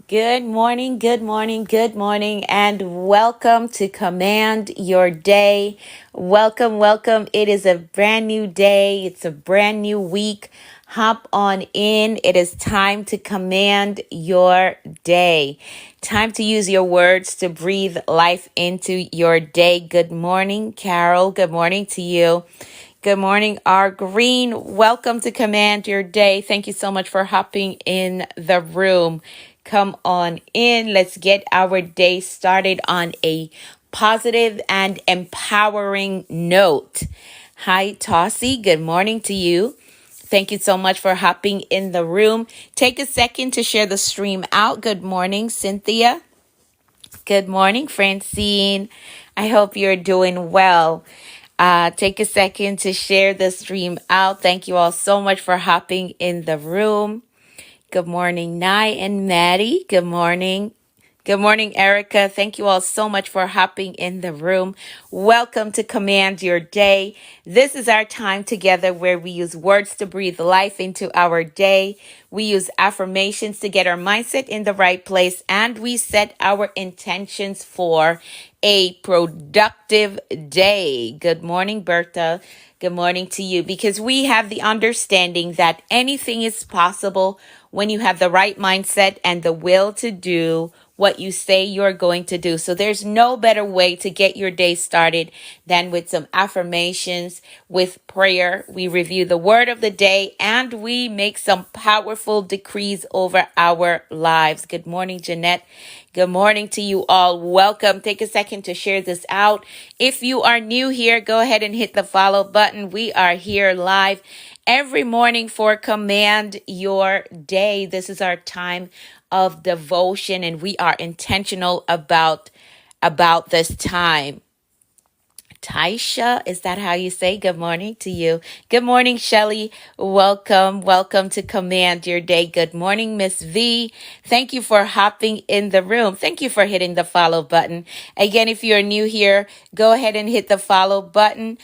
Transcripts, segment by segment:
Good morning, good morning, good morning, and welcome to Command Your Day. Welcome, welcome. It is a brand new day, it's a brand new week. Hop on in. It is time to command your day. Time to use your words to breathe life into your day. Good morning, Carol. Good morning to you. Good morning, R. Green. Welcome to Command Your Day. Thank you so much for hopping in the room. Come on in. Let's get our day started on a positive and empowering note. Hi, Tossie. Good morning to you. Thank you so much for hopping in the room. Take a second to share the stream out. Good morning, Cynthia. Good morning, Francine. I hope you're doing well. Take a second to share the stream out. Thank you all so much for hopping in the room. Good morning, Nye and Maddie. Good morning. Good morning, Erica. Thank you all so much for hopping in the room. Welcome to Command Your Day. This is our time together where we use words to breathe life into our day. We use affirmations to get our mindset in the right place, and we set our intentions for a productive day. Good morning, Bertha. Good morning to you, because we have the understanding that anything is possible when you have the right mindset and the will to do what you say you're going to do. So there's no better way to get your day started than with some affirmations, with prayer. We review the word of the day and we make some powerful decrees over our lives. Good morning, Jeanette. Good morning to you all. Welcome. Take a second to share this out. If you are new here, go ahead and hit the follow button. We are here live every morning for Command Your Day. This is our time of devotion, and we are intentional about this time. Taisha, is that how you say good morning to you? Good morning, Shelly. Welcome to Command Your Day. Good morning, Miss V. Thank you for hopping in the room. Thank you for hitting the follow button. Again, if you're new here, go ahead and hit the follow button.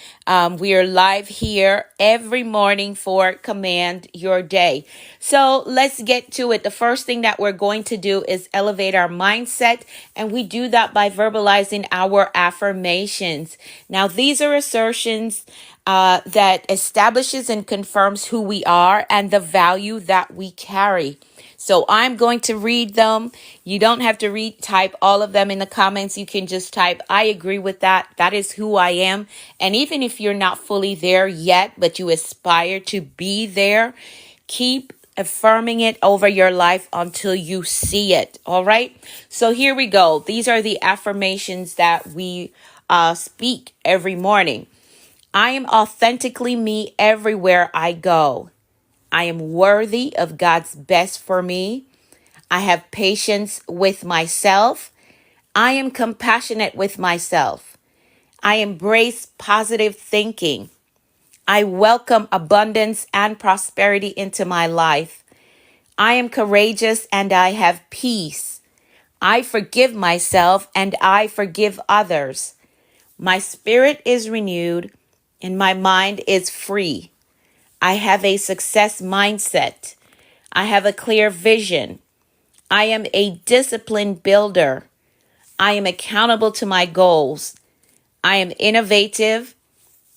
We are live here every morning for Command Your Day. So let's get to it. The first thing that we're going to do is elevate our mindset, and we do that by verbalizing our affirmations. Now, these are assertions that establishes and confirms who we are and the value that we carry. So I'm going to read them. You don't have to type all of them in the comments. You can just type, I agree with that. That is who I am. And even if you're not fully there yet, but you aspire to be there, keep affirming it over your life until you see it. All right. So here we go. These are the affirmations that we speak every morning. I am authentically me everywhere I go. I am worthy of God's best for me. I have patience with myself. I am compassionate with myself. I embrace positive thinking. I welcome abundance and prosperity into my life. I am courageous and I have peace. I forgive myself and I forgive others. My spirit is renewed and my mind is free. I have a success mindset. I have a clear vision. I am a disciplined builder. I am accountable to my goals. I am innovative.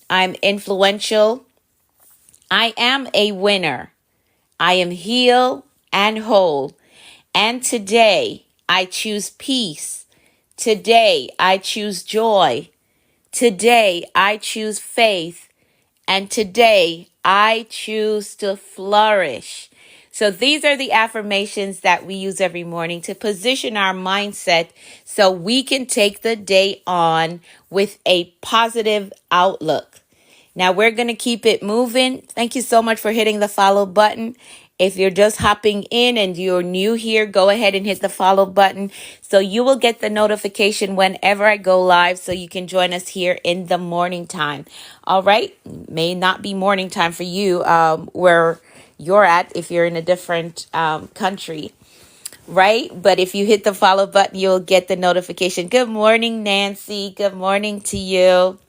I am influential. I am a winner. I am healed and whole. And today I choose peace. Today I choose joy. Today I choose faith. And today I choose to flourish. So these are the affirmations that we use every morning to position our mindset so we can take the day on with a positive outlook. Now we're going to keep it moving. Thank you so much for hitting the follow button. If you're just hopping in and you're new here, go ahead and hit the follow button so you will get the notification whenever I go live so you can join us here in the morning time. All right. May not be morning time for you where you're at if you're in a different country. Right. But if you hit the follow button, you'll get the notification. Good morning, Nancy. Good morning to you.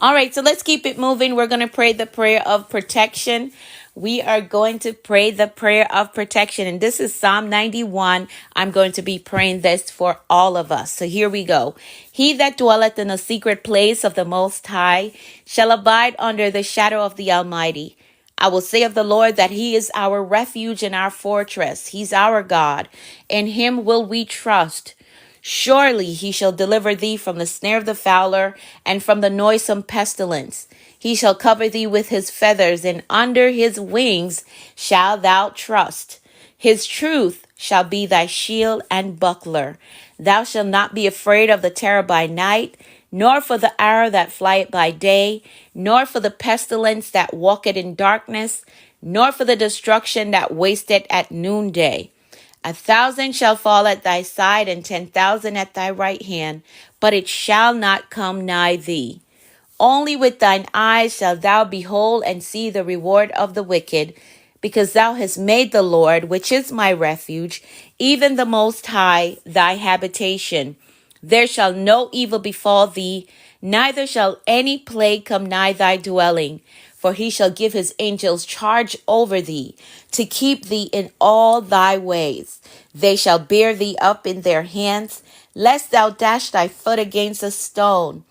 All right, so let's keep it moving. We're going to pray the prayer of protection we are going to pray the prayer of protection. And this is Psalm 91. I'm going to be praying this for all of us. So here we go. He that dwelleth in the secret place of the Most High shall abide under the shadow of the Almighty. I will say of the Lord that he is our refuge and our fortress. He's our God. In him will we trust. Surely he shall deliver thee from the snare of the fowler and from the noisome pestilence. He shall cover thee with his feathers, and under his wings shalt thou trust. His truth shall be thy shield and buckler. Thou shalt not be afraid of the terror by night, nor for the arrow that flieth by day, nor for the pestilence that walketh in darkness, nor for the destruction that wasteth at noonday. 1,000 shall fall at thy side, and 10,000 at thy right hand, but it shall not come nigh thee. Only with thine eyes shalt thou behold and see the reward of the wicked, because thou hast made the Lord, which is my refuge, even the Most High, thy habitation. There shall no evil befall thee, neither shall any plague come nigh thy dwelling. For he shall give his angels charge over thee, to keep thee in all thy ways. They shall bear thee up in their hands, lest thou dash thy foot against a stone.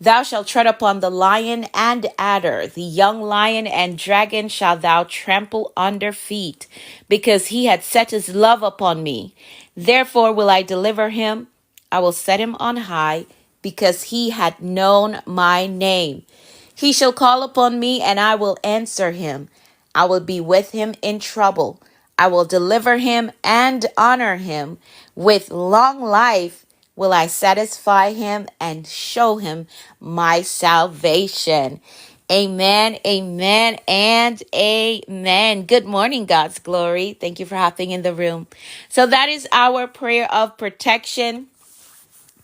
Thou shalt tread upon the lion and adder, the young lion and dragon shalt thou trample under feet, because he hath set his love upon me. Therefore will I deliver him. I will set him on high, because he hath known my name. He shall call upon me, and I will answer him. I will be with him in trouble. I will deliver him and honor him. With long life will I satisfy him and show him my salvation. Amen, amen, and amen. Good morning, God's glory. Thank you for hopping in the room. So that is our prayer of protection.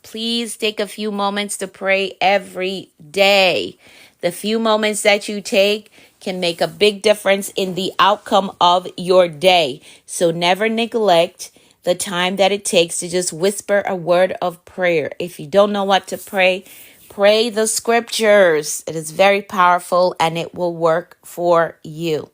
Please take a few moments to pray every day. The few moments that you take can make a big difference in the outcome of your day. So never neglect the time that it takes to just whisper a word of prayer. If you don't know what to pray, pray the scriptures. It is very powerful and it will work for you.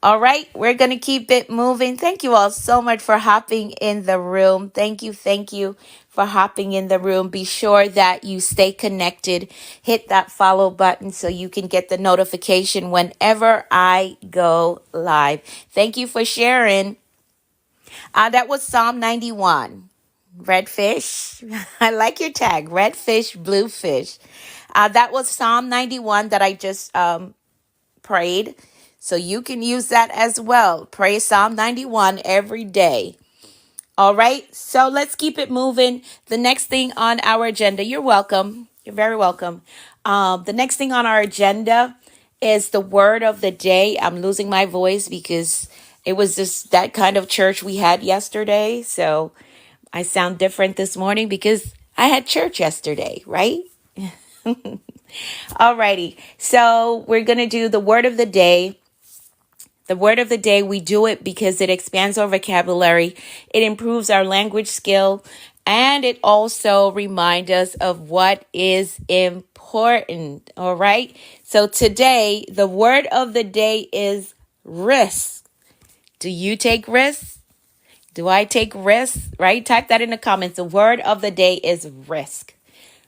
All right, we're going to keep it moving. Thank you all so much for hopping in the room. Thank you for hopping in the room. Be sure that you stay connected. Hit that follow button so you can get the notification whenever I go live. Thank you for sharing. That was Psalm 91. Red fish. I like your tag. Red fish, blue fish. That was Psalm 91 that I just prayed. So you can use that as well. Pray Psalm 91 every day. All right. So let's keep it moving. The next thing on our agenda, you're welcome. You're very welcome. The next thing on our agenda is the word of the day. I'm losing my voice because it was just that kind of church we had yesterday. So I sound different this morning because I had church yesterday, right? All righty. So we're going to do the word of the day. The word of the day, we do it because it expands our vocabulary, it improves our language skill, and it also reminds us of what is important. All right. So today, the word of the day is risk. Do you take risks? Do I take risks? Right? Type that in the comments. The word of the day is risk.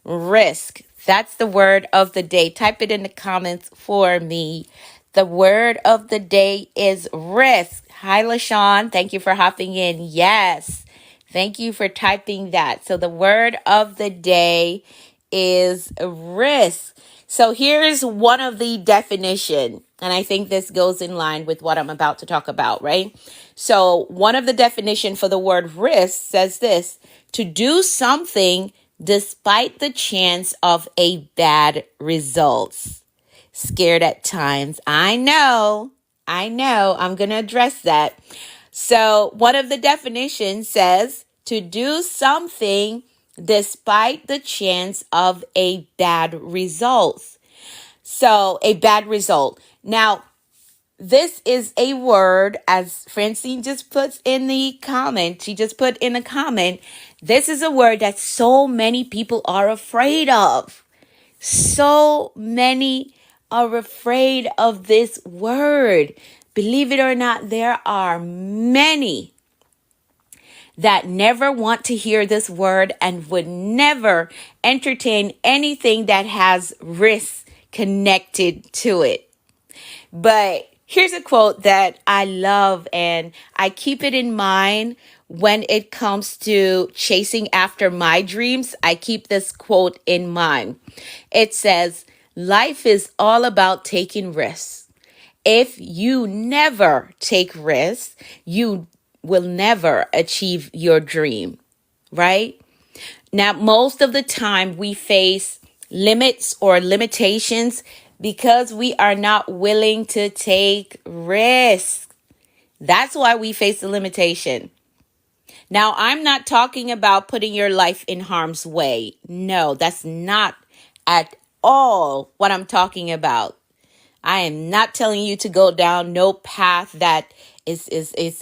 Risk. That's the word of the day. Type it in the comments for me. The word of the day is risk. Hi, LaShawn. Thank you for hopping in. Yes. Thank you for typing that. So the word of the day is risk. So here's one of the definition. And I think this goes in line with what I'm about to talk about, right? So one of the definition for the word risk says this: to do something despite the chance of a bad results. Scared at times. I know. I'm going to address that. So one of the definitions says to do something despite the chance of a bad result. So a bad result. Now, this is a word, as Francine just puts in the comment. She just put in a comment. This is a word that so many people are afraid of. So many are afraid of this word. Believe it or not, there are many that never want to hear this word and would never entertain anything that has risk connected to it. But here's a quote that I love, and I keep it in mind when it comes to chasing after my dreams. I keep this quote in mind. It says, "Life is all about taking risks. If you never take risks, you will never achieve your dream," right? Now, most of the time we face limits or limitations because we are not willing to take risks. That's why we face the limitation. Now, I'm not talking about putting your life in harm's way. No, that's not at all what I'm talking about. I am not telling you to go down no path that is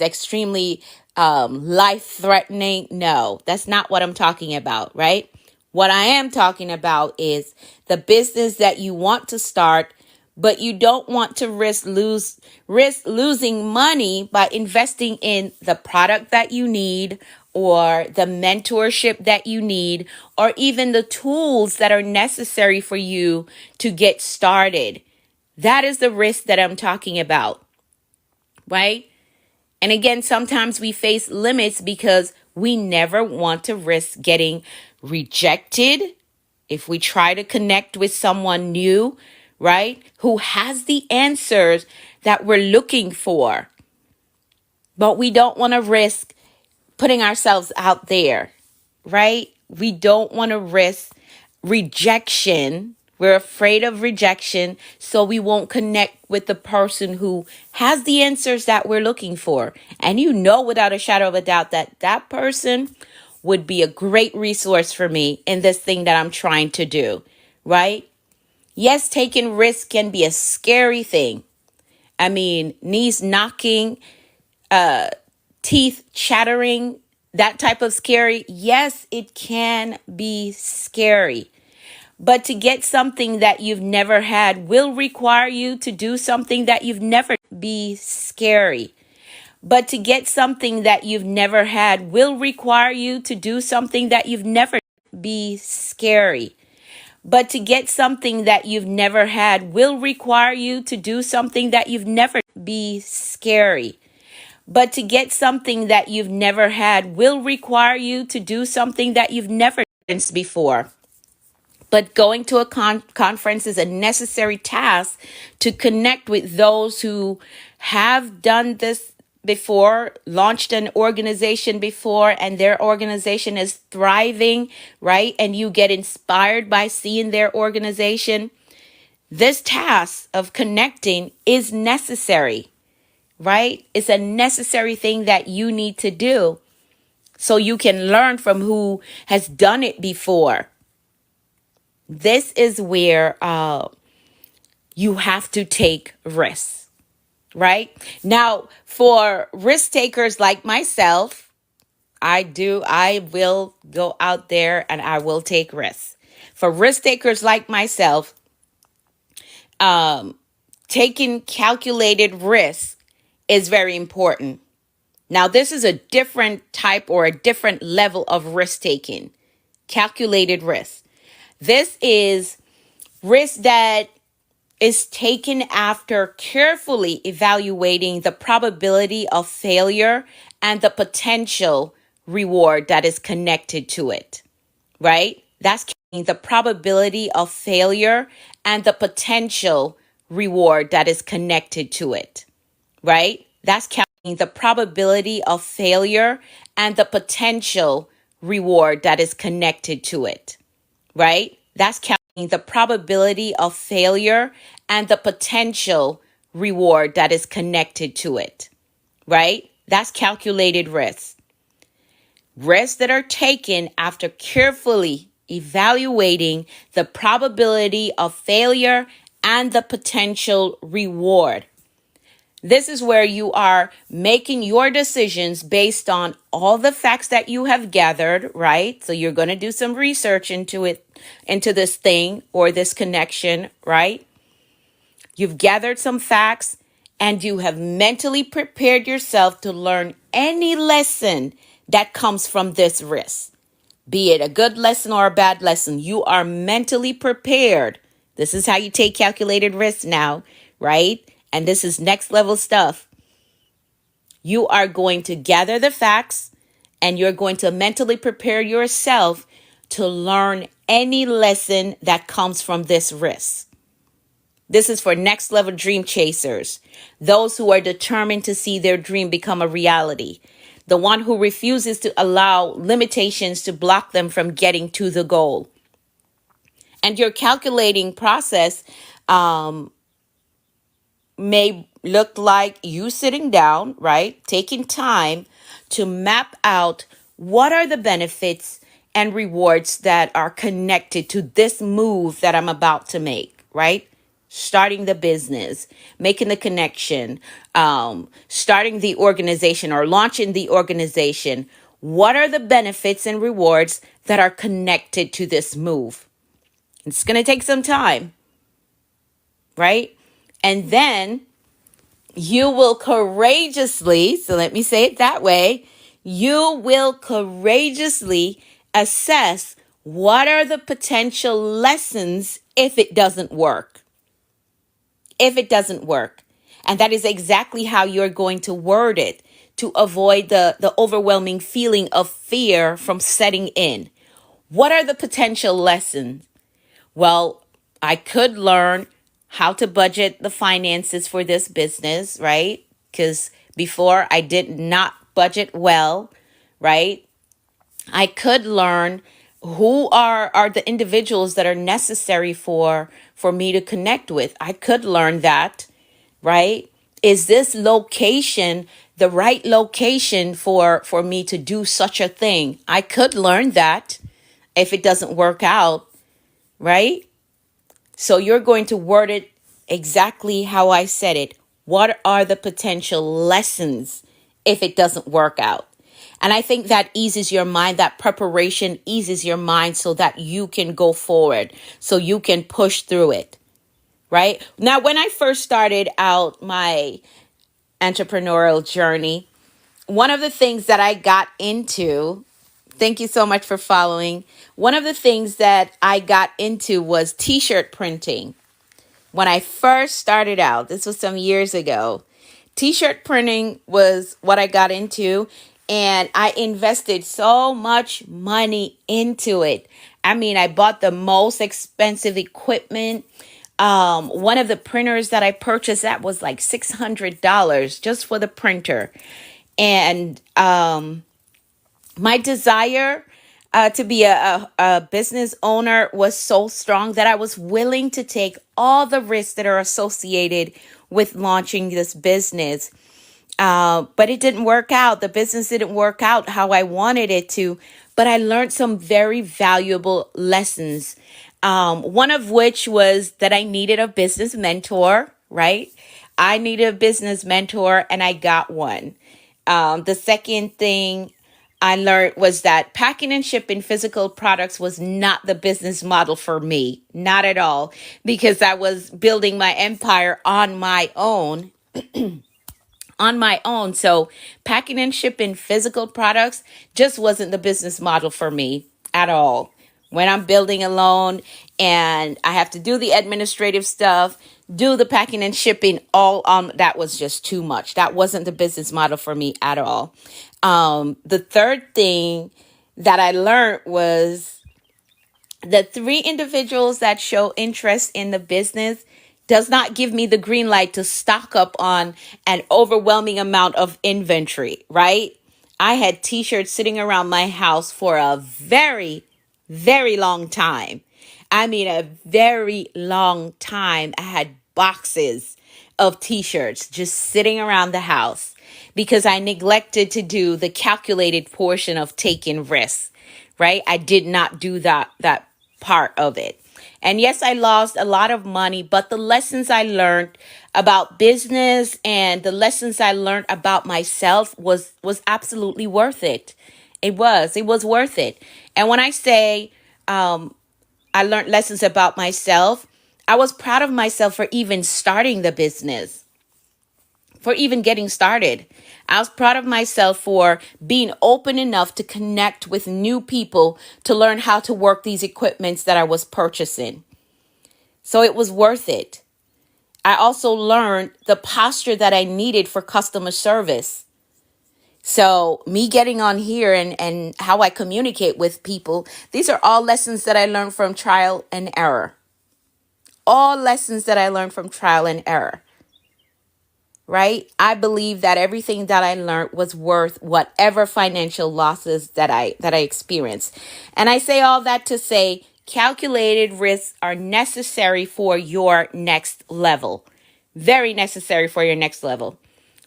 extremely life threatening. No, that's not what I'm talking about, right? What I am talking about is the business that you want to start, but you don't want to risk losing money by investing in the product that you need, or the mentorship that you need, or even the tools that are necessary for you to get started. That is the risk that I'm talking about, right? And again, sometimes we face limits because we never want to risk getting rejected if we try to connect with someone new, right? Who has the answers that we're looking for. But we don't want to risk putting ourselves out there, right? We don't want to risk rejection. We're afraid of rejection, so we won't connect with the person who has the answers that we're looking for. And you know without a shadow of a doubt that that person would be a great resource for me in this thing that I'm trying to do, right? Yes, taking risks can be a scary thing. I mean, knees knocking, teeth chattering, that type of scary. Yes, it can be scary. But to get something that you've never had will require you to do something that you've never be scary. But to get something that you've never had will require you to do something that you've never be scary. But to get something that you've never had will require you to do something that you've never be scary. But to get something that you've never had will require you to do something that you've never experienced before. But going to a conference is a necessary task to connect with those who have done this before, launched an organization before, and their organization is thriving, right? And you get inspired by seeing their organization. This task of connecting is necessary, right? It's a necessary thing that you need to do so you can learn from who has done it before. This is where you have to take risks, right? Now, for risk takers like myself, I will go out there and I will take risks. For risk takers like myself, taking calculated risks is very important. Now, this is a different type or a different level of risk taking, calculated risk. This is risk that is taken after carefully evaluating the probability of failure and the potential reward that is connected to it, right? That's the probability of failure and the potential reward that is connected to it, right? That's counting the probability of failure and the potential reward that is connected to it, right? That's counting the probability of failure and the potential reward that is connected to it, right? That's calculated risk. Risks that are taken after carefully evaluating the probability of failure and the potential reward. This is where you are making your decisions based on all the facts that you have gathered, right? So you're going to do some research into it, into this thing or this connection, right? You've gathered some facts and you have mentally prepared yourself to learn any lesson that comes from this risk, be it a good lesson or a bad lesson, you are mentally prepared. This is how you take calculated risk now, right? And this is next level stuff. You are going to gather the facts and you're going to mentally prepare yourself to learn any lesson that comes from this risk. This is for next level dream chasers, those who are determined to see their dream become a reality, the one who refuses to allow limitations to block them from getting to the goal. And your calculating process may look like you sitting down, right? Taking time to map out what are the benefits and rewards that are connected to this move that I'm about to make, right? Starting the business, making the connection, starting the organization or launching the organization. What are the benefits and rewards that are connected to this move? It's going to take some time, right? And then you will courageously, so let me say it that way, you will courageously assess what are the potential lessons if it doesn't work. If it doesn't work. And that is exactly how you're going to word it to avoid the overwhelming feeling of fear from setting in. What are the potential lessons? Well, I could learn how to budget the finances for this business, right? Because before I did not budget well, right? I could learn who are the individuals that are necessary for me to connect with. I could learn that, right? Is this location the right location for me to do such a thing? I could learn that if it doesn't work out, right? So you're going to word it exactly how I said it. What are the potential lessons if it doesn't work out? And I think that eases your mind. That preparation eases your mind so that you can go forward, so you can push through it, right? Now, when I first started out my entrepreneurial journey, one of the things that I got into, thank you so much for following. One of the things that I got into was t-shirt printing. When I first started out, this was some years ago, t-shirt printing was what I got into, and I invested so much money into it. I mean, I bought the most expensive equipment. One of the printers that I purchased, that was like $600 just for the printer. And my desire to be a business owner was so strong that I was willing to take all the risks that are associated with launching this business. But it didn't work out. The business didn't work out how I wanted it to. But I learned some very valuable lessons. One of which was that I needed a business mentor, right? I needed a business mentor and I got one. The second thing I learned was that packing and shipping physical products was not the business model for me. Not at all. Because I was building my empire on my own. So packing and shipping physical products just wasn't the business model for me at all. When I'm building alone and I have to do the administrative stuff, do the packing and shipping, all that was just too much. That wasn't the business model for me at all. The third thing that I learned was the three individuals that show interest in the business does not give me the green light to stock up on an overwhelming amount of inventory, right? I had t-shirts sitting around my house for a very, very long time. I mean, a very long time. I had boxes of t-shirts just sitting around the house because I neglected to do the calculated portion of taking risks, right? I did not do that part of it. And yes, I lost a lot of money, but the lessons I learned about business and the lessons I learned about myself was absolutely worth it. It was worth it. And when I say I learned lessons about myself, I was proud of myself for even starting the business. for even getting started. I was proud of myself for being open enough to connect with new people to learn how to work these equipments that I was purchasing. So it was worth it. I also learned the posture that I needed for customer service. So me getting on here and how I communicate with people, these are all lessons that I learned from trial and error. All lessons that I learned from trial and error. Right? I believe that everything that I learned was worth whatever financial losses that I experienced. And I say all that to say calculated risks are necessary for your next level. Very necessary for your next level.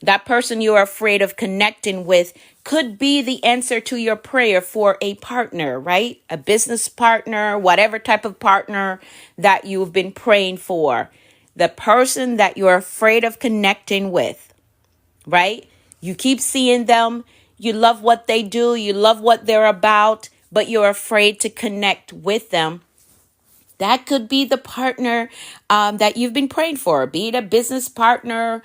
That person you're afraid of connecting with could be the answer to your prayer for a partner, right? A business partner, whatever type of partner that you've been praying for. The person that you're afraid of connecting with, right? You keep seeing them. You love what they do. You love what they're about, but you're afraid to connect with them. That could be the partner that you've been praying for, be it a business partner,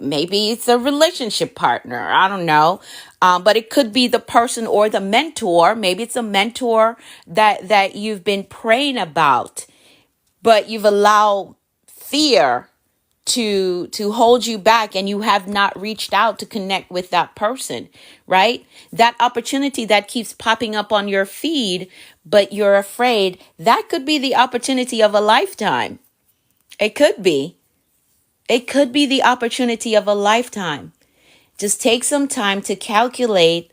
maybe it's a relationship partner. I don't know. But it could be the person or the mentor. Maybe it's a mentor that you've been praying about, but you've allowed fear to hold you back and you have not reached out to connect with that person, right? That opportunity that keeps popping up on your feed, but you're afraid, that could be the opportunity of a lifetime. It could be. It could be the opportunity of a lifetime. Just take some time to calculate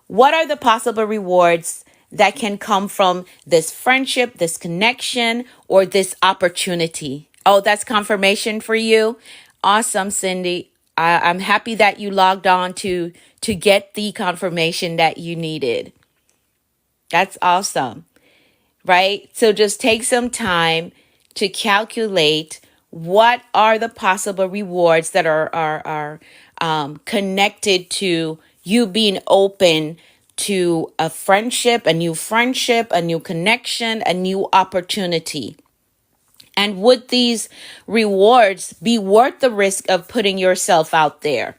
what are the possible rewards that can come from this friendship, this connection, or this opportunity. Oh, that's confirmation for you. Awesome, Cindy. I'm happy that you logged on to get the confirmation that you needed. That's awesome, right? So just take some time to calculate what are the possible rewards that are connected to you being open to a friendship, a new connection, a new opportunity. And would these rewards be worth the risk of putting yourself out there?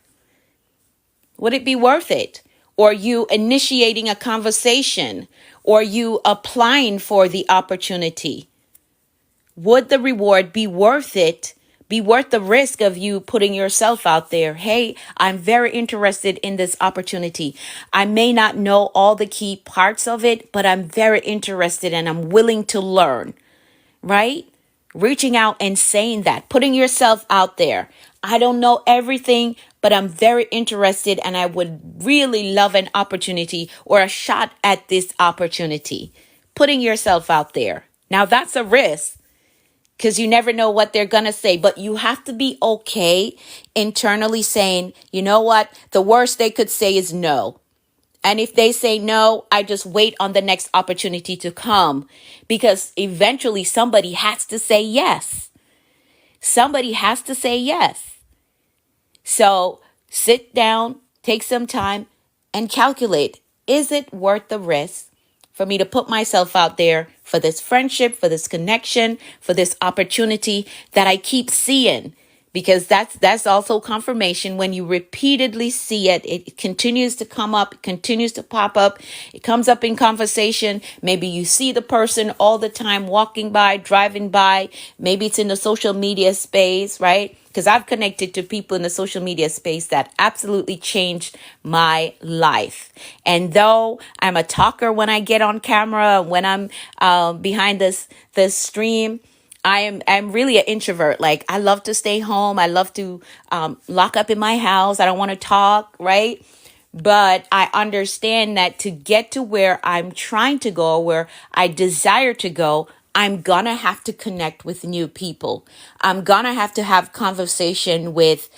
Would it be worth it? Or you initiating a conversation, or you applying for the opportunity? Would the reward be worth it? Be worth the risk of you putting yourself out there? Hey, I'm very interested in this opportunity. I may not know all the key parts of it, but I'm very interested and I'm willing to learn, right? Reaching out and saying that, putting yourself out there. I don't know everything, but I'm very interested and I would really love an opportunity or a shot at this opportunity. Putting yourself out there. Now that's a risk because you never know what they're going to say, but you have to be okay internally saying, you know what? The worst they could say is no. And if they say no, I just wait on the next opportunity to come because eventually somebody has to say yes. Somebody has to say yes. So sit down, take some time and calculate. Is it worth the risk for me to put myself out there for this friendship, for this connection, for this opportunity that I keep seeing? Because that's also confirmation. When you repeatedly see it, it continues to come up, it continues to pop up. It comes up in conversation. Maybe you see the person all the time walking by, driving by. Maybe it's in the social media space, right? Because I've connected to people in the social media space that absolutely changed my life. And though I'm a talker when I get on camera, when I'm behind this stream, I'm really an introvert. Like I love to stay home. I love to lock up in my house. I don't want to talk, right? But I understand that to get to where I'm trying to go, where I desire to go, I'm gonna have to connect with new people. I'm gonna have to have conversation with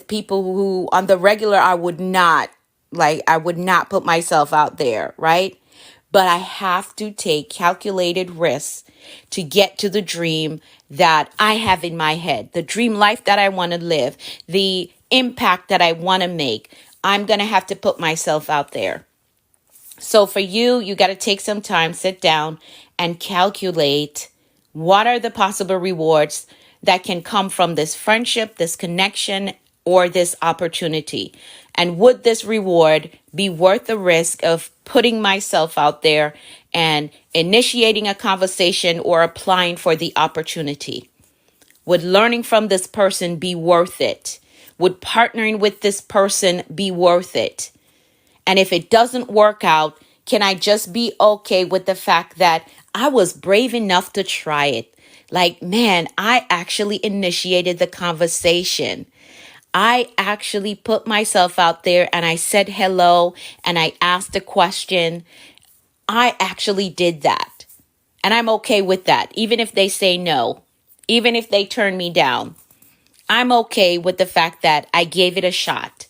people who on the regular I would not put myself out there, right? But I have to take calculated risks to get to the dream that I have in my head, the dream life that I want to live, the impact that I want to make. I'm going to have to put myself out there. So for you, you got to take some time, sit down and calculate what are the possible rewards that can come from this friendship, this connection, or this opportunity? And would this reward be worth the risk of putting myself out there and initiating a conversation or applying for the opportunity? Would learning from this person be worth it? Would partnering with this person be worth it? And if it doesn't work out, can I just be okay with the fact that I was brave enough to try it? Like, man, I actually initiated the conversation. I actually put myself out there and I said hello and I asked a question. I actually did that. And I'm okay with that, even if they say no, even if they turn me down. I'm okay with the fact that I gave it a shot,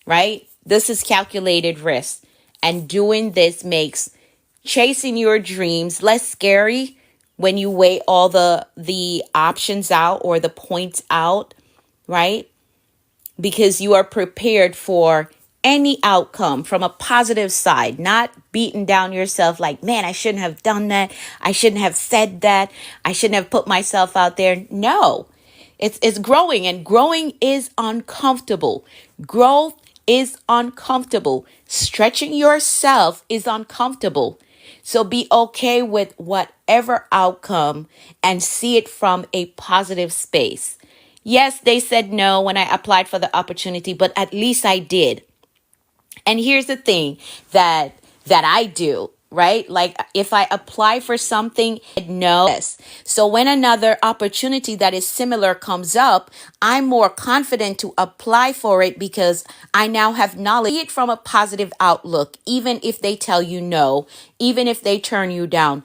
right? This is calculated risk. And doing this makes chasing your dreams less scary when you weigh all the options out or the points out, right? Because you are prepared for any outcome from a positive side, not beating down yourself like, man, I shouldn't have done that. I shouldn't have said that. I shouldn't have put myself out there. No, it's growing, and growing is uncomfortable. Growth is uncomfortable. Stretching yourself is uncomfortable. So be okay with whatever outcome and see it from a positive space. Yes, they said no when I applied for the opportunity, but at least I did. And here's the thing that I do, right? Like if I apply for something, no. Yes. So when another opportunity that is similar comes up, I'm more confident to apply for it because I now have knowledge. See it from a positive outlook, even if they tell you no, even if they turn you down,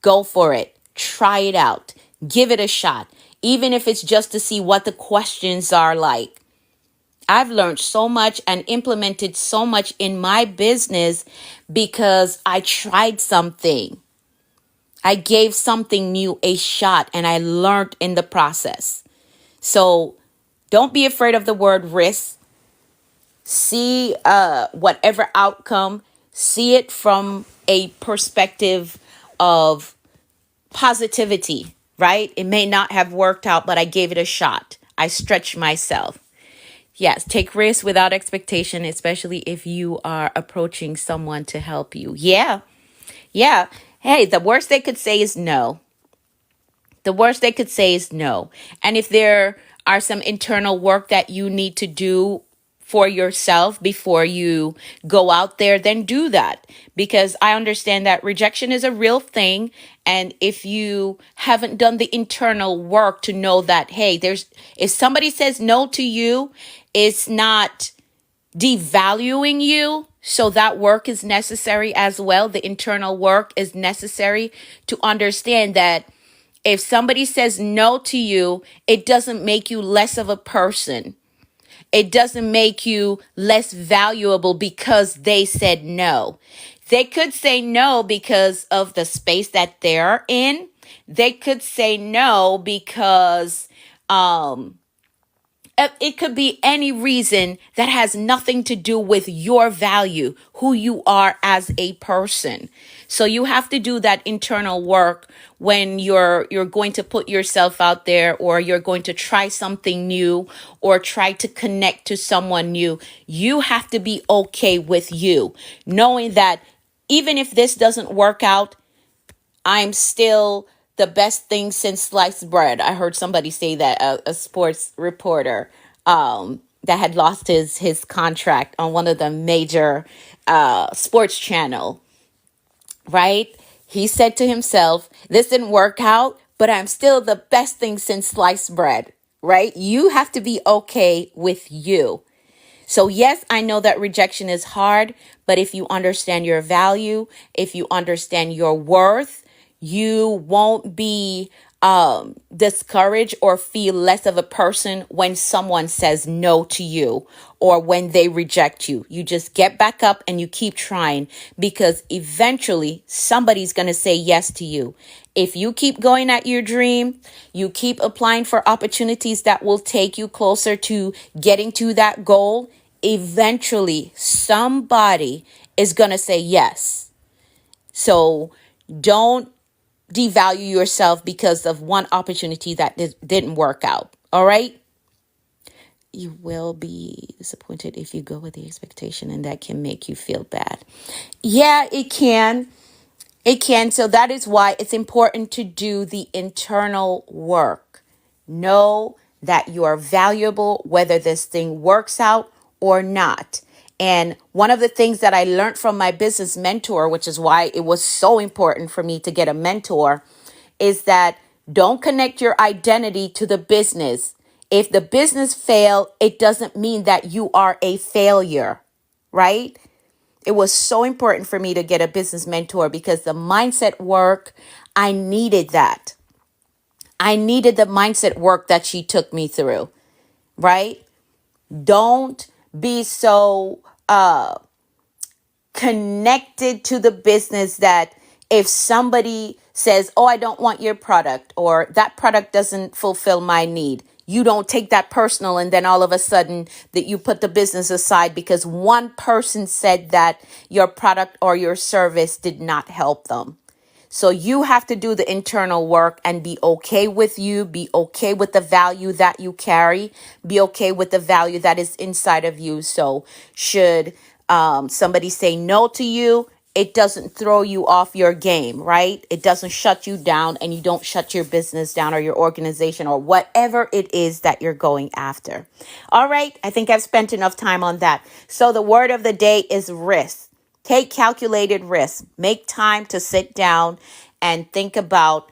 go for it. Try it out. Give it a shot, even if it's just to see what the questions are like. I've learned so much and implemented so much in my business because I tried something. I gave something new a shot and I learned in the process. So don't be afraid of the word risk. See whatever outcome, see it from a perspective of positivity, right? It may not have worked out, but I gave it a shot. I stretched myself. Yes, take risks without expectation, especially if you are approaching someone to help you. Yeah, yeah. Hey, the worst they could say is no. The worst they could say is no. And if there are some internal work that you need to do for yourself before you go out there, then do that. Because I understand that rejection is a real thing. And if you haven't done the internal work to know that, hey, if somebody says no to you, it's not devaluing you. So that work is necessary as well. The internal work is necessary to understand that if somebody says no to you, it doesn't make you less of a person. It doesn't make you less valuable because they said no. They could say no because of the space that they're in. They could say no because it could be any reason that has nothing to do with your value, who you are as a person. So you have to do that internal work when you're going to put yourself out there, or you're going to try something new, or try to connect to someone new. You have to be okay with you, knowing that even if this doesn't work out, I'm still the best thing since sliced bread. I heard somebody say that, a sports reporter that had lost his contract on one of the major sports channel, right? He said to himself, this didn't work out, but I'm still the best thing since sliced bread, right? You have to be okay with you. So yes, I know that rejection is hard, but if you understand your value, if you understand your worth, you won't be discouraged or feel less of a person when someone says no to you or when they reject you. You just get back up and you keep trying, because eventually somebody's going to say yes to you. If you keep going at your dream, you keep applying for opportunities that will take you closer to getting to that goal, eventually somebody is going to say yes. So don't devalue yourself because of one opportunity that didn't work out. All right. you will be disappointed if you go with the expectation, and that can make you feel bad. Yeah, it can. It can. So that is why it's important to do the internal work. Know that you are valuable, whether this thing works out or not. And one of the things that I learned from my business mentor, which is why it was so important for me to get a mentor, is that don't connect your identity to the business. If the business failed, it doesn't mean that you are a failure, right? It was so important for me to get a business mentor because the mindset work, I needed that. I needed the mindset work that she took me through, right? Don't be so connected to the business that if somebody says, oh, I don't want your product, or that product doesn't fulfill my need, you don't take that personal, and then all of a sudden that you put the business aside because one person said that your product or your service did not help them. So you have to do the internal work and be okay with you, be okay with the value that you carry, be okay with the value that is inside of you. So should somebody say no to you, it doesn't throw you off your game, right? It doesn't shut you down, and you don't shut your business down or your organization or whatever it is that you're going after. All right. I think I've spent enough time on that. So the word of the day is risk. Take calculated risks. Make time to sit down and think about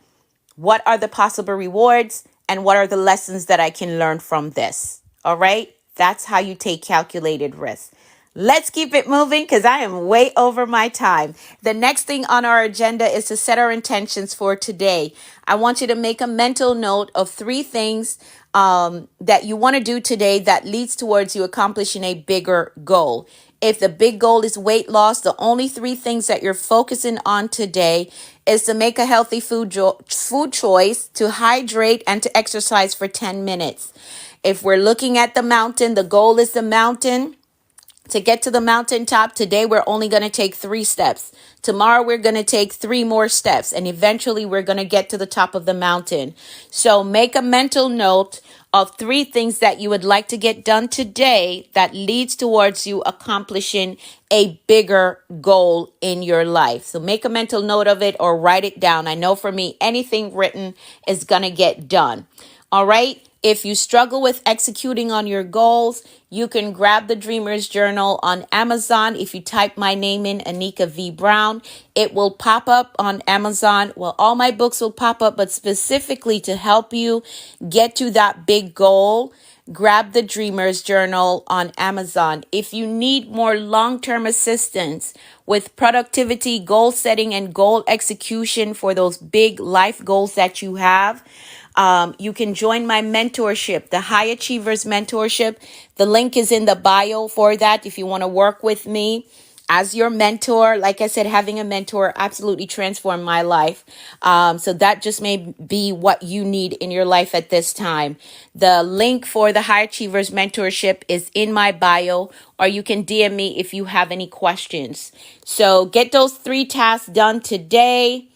what are the possible rewards and what are the lessons that I can learn from this. All right? That's how you take calculated risks. Let's keep it moving because I am way over my time. The next thing on our agenda is to set our intentions for today. I want you to make a mental note of 3 things that you want to do today that leads towards you accomplishing a bigger goal. If the big goal is weight loss, the only 3 things that you're focusing on today is to make a healthy food choice, to hydrate, and to exercise for 10 minutes. If we're looking at the mountain, the goal is the mountain. To get to the mountaintop, today we're only going to take 3 steps. Tomorrow we're going to take 3 more steps, and eventually we're going to get to the top of the mountain. So make a mental note of 3 things that you would like to get done today that leads towards you accomplishing a bigger goal in your life. So make a mental note of it or write it down. I know for me, anything written is going to get done. All right. If you struggle with executing on your goals, you can grab the Dreamer's Journal on Amazon. If you type my name in, Anika V. Brown, it will pop up on Amazon. Well, all my books will pop up, but specifically to help you get to that big goal, grab the Dreamer's Journal on Amazon. If you need more long-term assistance with productivity, goal setting, and goal execution for those big life goals that you have, you can join my mentorship, the High Achievers Mentorship. The link is in the bio for that if you want to work with me as your mentor. Like I said, having a mentor absolutely transformed my life. So that just may be what you need in your life at this time. The link for the High Achievers Mentorship is in my bio, or you can DM me if you have any questions. So get those 3 tasks done today.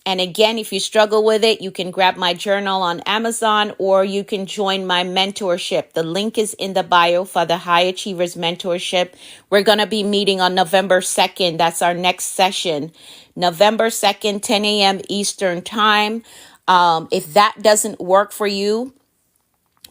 And again, if you struggle with it, you can grab my journal on Amazon, or you can join my mentorship. The link is in the bio for the High Achievers Mentorship. We're going to be meeting on November 2nd. That's our next session. November 2nd, 10 a.m. Eastern Time. If that doesn't work for you,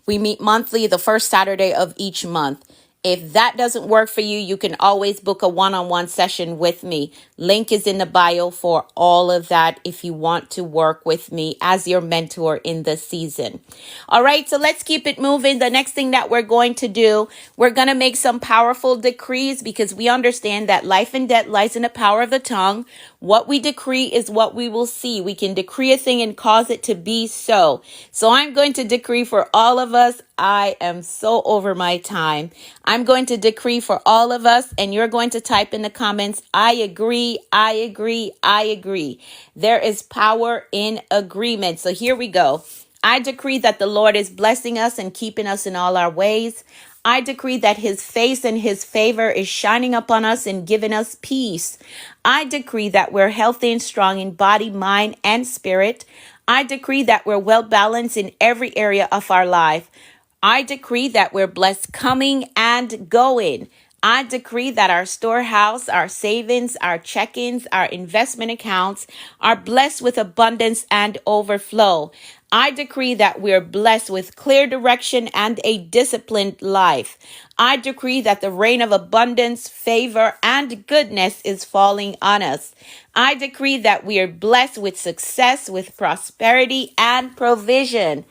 we meet monthly, the first Saturday of each month. If that doesn't work for you, you can always book a one-on-one session with me. Link is in the bio for all of that if you want to work with me as your mentor in this season. All right, so let's keep it moving. The next thing that we're going to do, we're going to make some powerful decrees because we understand that life and death lies in the power of the tongue. What we decree is what we will see. We can decree a thing and cause it to be so. So I'm going to decree for all of us. I am so over my time. I'm going to decree for all of us, and you're going to type in the comments, I agree, I agree, I agree. There is power in agreement. So here we go. I decree that the Lord is blessing us and keeping us in all our ways. I decree that his face and his favor is shining upon us and giving us peace. I decree that we're healthy and strong in body, mind, and spirit. I decree that we're well balanced in every area of our life. I decree that we're blessed coming and going. I decree that our storehouse, our savings, our check-ins, our investment accounts are blessed with abundance and overflow. I decree that we're blessed with clear direction and a disciplined life. I decree that the rain of abundance, favor, and goodness is falling on us. I decree that we are blessed with success, with prosperity, and provision.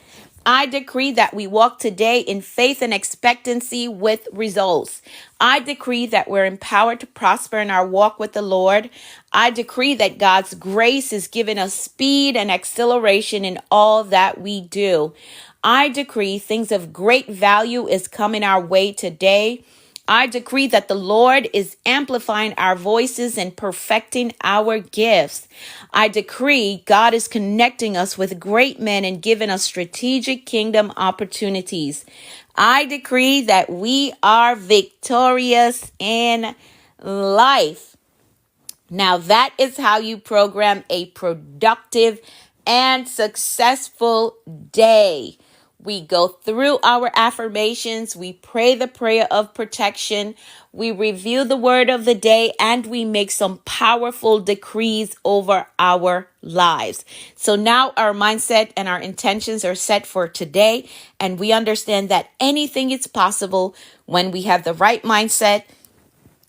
I decree that we walk today in faith and expectancy with results. I decree that we're empowered to prosper in our walk with the Lord. I decree that God's grace is giving us speed and acceleration in all that we do. I decree things of great value is coming our way today. I decree that the Lord is amplifying our voices and perfecting our gifts. I decree God is connecting us with great men and giving us strategic kingdom opportunities. I decree that we are victorious in life. Now, that is how you program a productive and successful day. We go through our affirmations, we pray the prayer of protection, we review the word of the day, and we make some powerful decrees over our lives. So now our mindset and our intentions are set for today, and we understand that anything is possible when we have the right mindset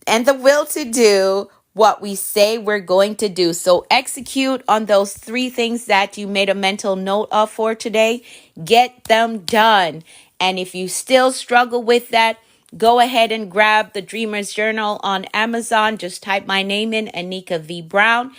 and the will to do what we say we're going to do. So execute on those 3 things that you made a mental note of for today. Get them done. And if you still struggle with that, go ahead and grab the Dreamer's Journal on Amazon. Just type my name in, Anika V. Brown,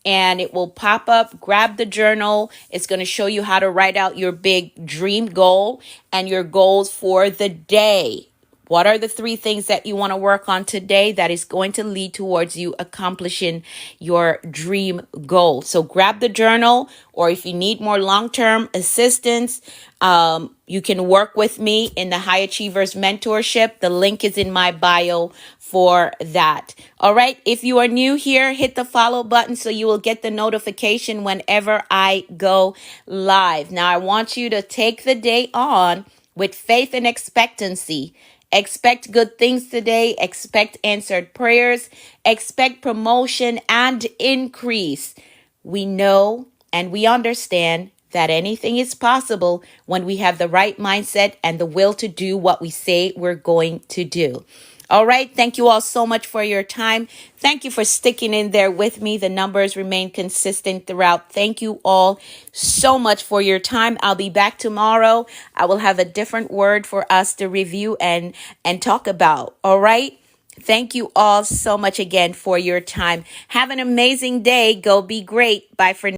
and it will pop up. Grab the journal. It's going to show you how to write out your big dream goal and your goals for the day. What are the 3 things that you want to work on today that is going to lead towards you accomplishing your dream goal? So grab the journal, or if you need more long-term assistance, you can work with me in the High Achievers Mentorship. The link is in my bio for that. All right. If you are new here, hit the follow button so you will get the notification whenever I go live. Now, I want you to take the day on with faith and expectancy. Expect good things today. Expect answered prayers. Expect promotion and increase. We know and we understand that anything is possible when we have the right mindset and the will to do what we say we're going to do. All right. Thank you all so much for your time. Thank you for sticking in there with me. The numbers remain consistent throughout. Thank you all so much for your time. I'll be back tomorrow. I will have a different word for us to review and talk about. All right. Thank you all so much again for your time. Have an amazing day. Go be great. Bye for now.